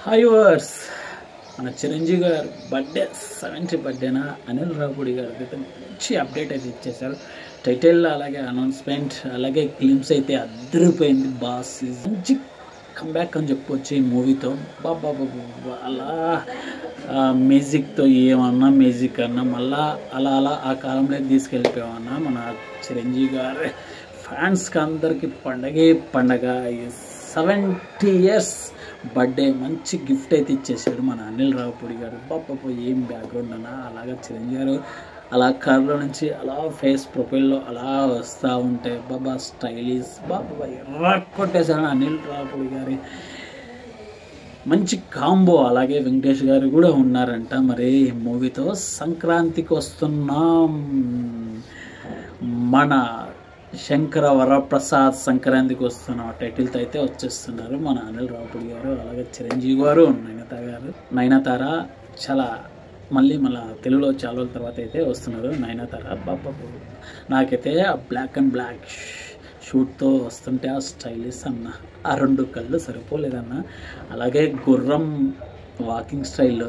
Hi verse మన చిరంజీవి గారు birthday 70th బర్త్డేనా Anil Ravipudi గారికి అయితే మంచి అప్డేట్ అయితే ఇచ్చేసారు. టైటిల్ అలాగే అనౌన్స్మెంట్ అలాగే క్లిమ్స్ అయితే అద్దరిపోయింది. బాస్ మంచి కంబ్యాక్ అని చెప్పొచ్చు ఈ మూవీతో. బాబా అలా మ్యూజిక్తో ఏమన్నా మ్యూజిక్ అన్నా మళ్ళా అలా అలా ఆ కాలంలో తీసుకెళ్ళిపోయామన్నా మన చిరంజీవి గారు ఫ్యాన్స్కి అందరికీ పండగే పండగ. 70 years బర్త్డే మంచి గిఫ్ట్ అయితే ఇచ్చేసాడు మన అనిల్ రావుపూడి గారు. బాబా ఏం బ్యాక్గ్రౌండ్ అన్నా అలాగే చిరంజీవి గారు అలా కార్లో నుంచి అలా ఫేస్ ప్రొఫైల్లో అలా వస్తూ ఉంటే బాబా స్టైలిష్ బాబా ఎర్ర కొట్టేశాడు అనిల్ రావుపూడి గారి మంచి కాంబో. అలాగే వెంకటేష్ గారు కూడా ఉన్నారంట మరి మూవీతో. సంక్రాంతికి వస్తున్నాం మన శంకర వరప్రసాద్ సంక్రాంతికి వస్తున్న టైటిల్తో అయితే వచ్చేస్తున్నారు మన అనిల్ రావుపూడి గారు. అలాగే చిరంజీవి గారు నయనతార చాలా మళ్ళీ తెలుగులో చాలా రోజుల తర్వాత అయితే వస్తున్నారు నయనతార. బాబా నాకైతే ఆ బ్లాక్ అండ్ బ్లాక్ షూట్తో వస్తుంటే ఆ స్టైలిష్ అన్న ఆ 2 కళ్ళు సరిపోలేదన్న. అలాగే గుర్రం వాకింగ్ స్టైల్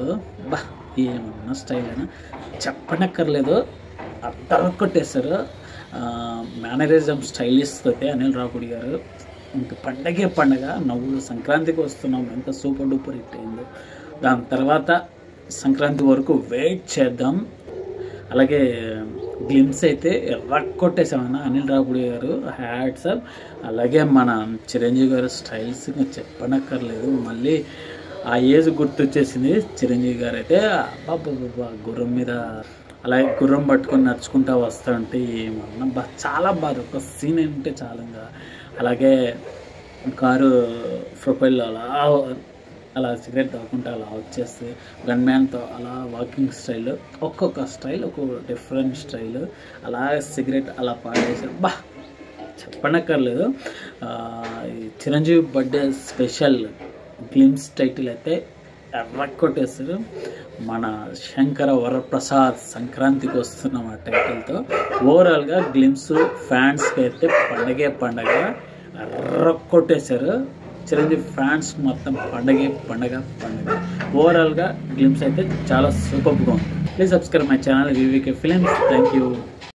బా ఏమన్నా స్టైల్ అయినా చెప్పనక్కర్లేదు, అద్దరు కొట్టేశారు. మేనరిజం స్టైలిష్ అయితే అనిల్ రావుపూడి గారు. ఇంకా పండగే పండగ నవ్వులు. సంక్రాంతికి వస్తున్నాం ఎంత సూపర్ డూపర్ హిట్ అయిందో. దాని తర్వాత సంక్రాంతి వరకు వెయిట్ చేద్దాం. అలాగే గ్లిమ్స్ అయితే కొట్టేసామన్న అనిల్ రావుపూడి గారు. Hats up. అలాగే మన చిరంజీవి గారు స్టైల్స్ ఇంకా చెప్పనక్కర్లేదు. మళ్ళీ ఆ ఏజ్ గుర్తొచ్చేసింది. చిరంజీవి గారు అయితే బాబా గుర్రం మీద అలాగే గుర్రం పట్టుకొని నడుచుకుంటూ వస్తూ ఉంటే ఏమన్నా చాలా బాధ. ఒక సీన్ ఏంటంటే చాలా. అలాగే కారు ప్రొఫైల్లో అలా సిగరెట్ తాగుకుంటూ అలా వచ్చేస్తే గన్ మ్యాన్తో అలా వాకింగ్ స్టైల్, ఒక్కొక్క స్టైల్ ఒక్కొక్క డిఫరెంట్ స్టైల్. అలా సిగరెట్ అలా పాడేసారు. చెప్పనక్కర్లేదు. Chiranjeevi birthday special glimpse title అయితే కొట్టేస్తారు మన శంకర వరప్రసాద్ సంక్రాంతికి వస్తున్నాం ఆ టైటిల్తో. ఓవరాల్గా గ్లిమ్స్ ఫ్యాన్స్కి అయితే పండగే పండగ కొట్టేశారు. చిరంజీవి ఫ్యాన్స్ మొత్తం పండగే పండగ. ఓవరాల్గా గ్లిమ్స్ అయితే చాలా సూపర్గా ఉంది. Please subscribe my channel VVK films. Thank you.